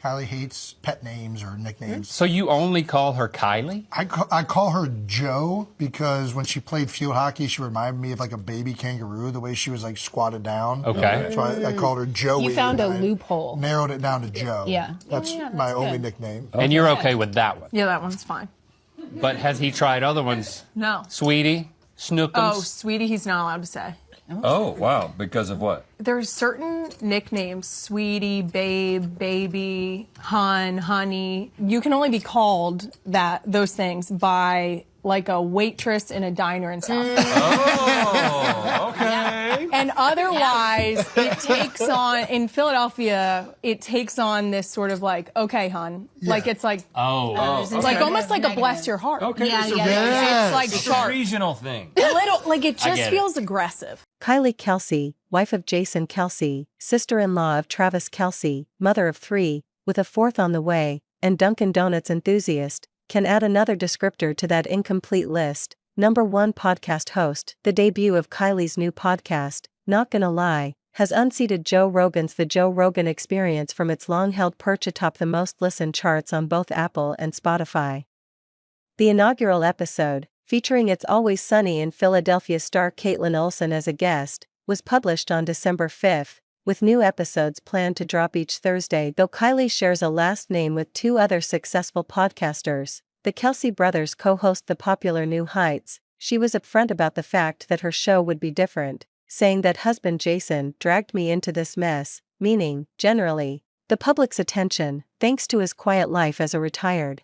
Kylie hates pet names or nicknames. So you only call her Kylie? I call her Joe because when she played field hockey, she reminded me of like a baby kangaroo, the way she was like squatted down. Okay. So I called her Joey. You found a loophole. Narrowed it down to Joe. Yeah. That's my only nickname. And you're okay with that one? Yeah, that one's fine. But has he tried other ones? No. Sweetie? Snookums? Oh, sweetie, he's not allowed to say. Oh, wow. Because of what? There's certain nicknames, sweetie, babe, baby, hun, honey. You can only be called those things by like a waitress in a diner in South. Oh, okay. And otherwise, it takes on, in Philadelphia, it takes on this sort of like, okay, hun. Yeah. Like, it's like, Oh, it's like almost like a bless your heart. okay. Yeah, so yeah. It's like it's a sharp. regional thing. A little, like it just get it. feels aggressive. Kylie Kelce, wife of Jason Kelce, sister-in-law of Travis Kelce, mother of 3, with a 4th on the way, and Dunkin' Donuts enthusiast, can add another descriptor to that incomplete list. Number 1 podcast host. The debut of Kylie's new podcast, Not Gonna Lie, has unseated Joe Rogan's The Joe Rogan Experience from its long-held perch atop the most listened charts on both Apple and Spotify. The inaugural episode, featuring It's Always Sunny in Philadelphia star Caitlin Olsen as a guest, was published on December 5th, with new episodes planned to drop each Thursday. Though Kylie shares a last name with 2 other successful podcasters, the Kelce brothers co-host the popular New Heights. She was upfront about the fact that her show would be different, saying that husband Jason dragged me into this mess, meaning, generally, the public's attention, thanks to his quiet life as a retired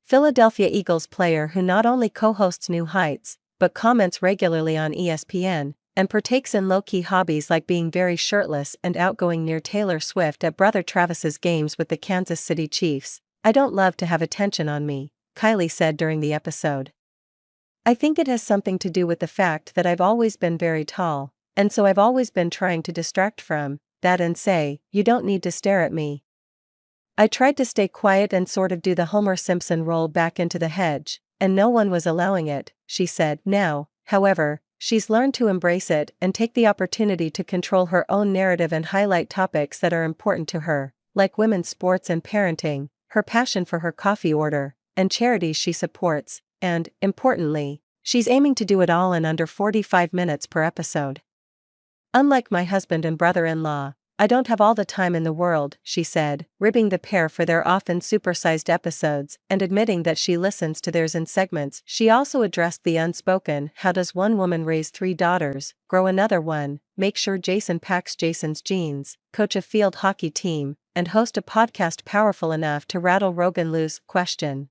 Philadelphia Eagles player who not only co-hosts New Heights, but comments regularly on ESPN, and partakes in low-key hobbies like being very shirtless and outgoing near Taylor Swift at brother Travis's games with the Kansas City Chiefs. I don't love to have attention on me, Kylie said during the episode. I think it has something to do with the fact that I've always been very tall, and so I've always been trying to distract from that and say, you don't need to stare at me. I tried to stay quiet and sort of do the Homer Simpson roll back into the hedge, and no one was allowing it, she said. Now, however, she's learned to embrace it and take the opportunity to control her own narrative and highlight topics that are important to her, like women's sports and parenting, her passion for her coffee order, and charities she supports, and, importantly, she's aiming to do it all in under 45 minutes per episode. Unlike my husband and brother-in-law, I don't have all the time in the world, she said, ribbing the pair for their often supersized episodes and admitting that she listens to theirs in segments. She also addressed the unspoken, how does one woman raise 3 daughters, grow another one, make sure Jason packs Jason's jeans, coach a field hockey team, and host a podcast powerful enough to rattle Rogan loose question.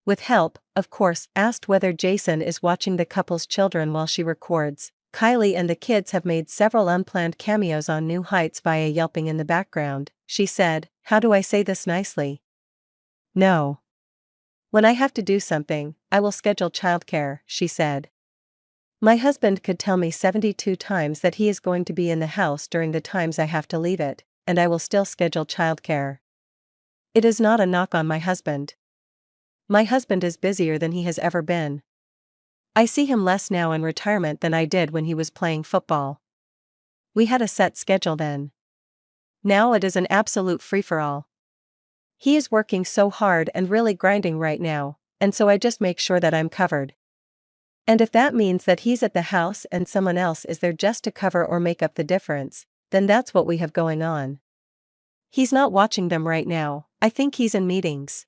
With help, of course, asked whether Jason is watching the couple's children while she records. Kylie and the kids have made several unplanned cameos on New Heights via yelping in the background. She said, how do I say this nicely? No. When I have to do something, I will schedule childcare, she said. My husband could tell me 72 times that he is going to be in the house during the times I have to leave it, and I will still schedule childcare. It is not a knock on my husband. My husband is busier than he has ever been. I see him less now in retirement than I did when he was playing football. We had a set schedule then. Now it is an absolute free-for-all. He is working so hard and really grinding right now, and so I just make sure that I'm covered. And if that means that he's at the house and someone else is there just to cover or make up the difference, then that's what we have going on. He's not watching them right now, I think he's in meetings.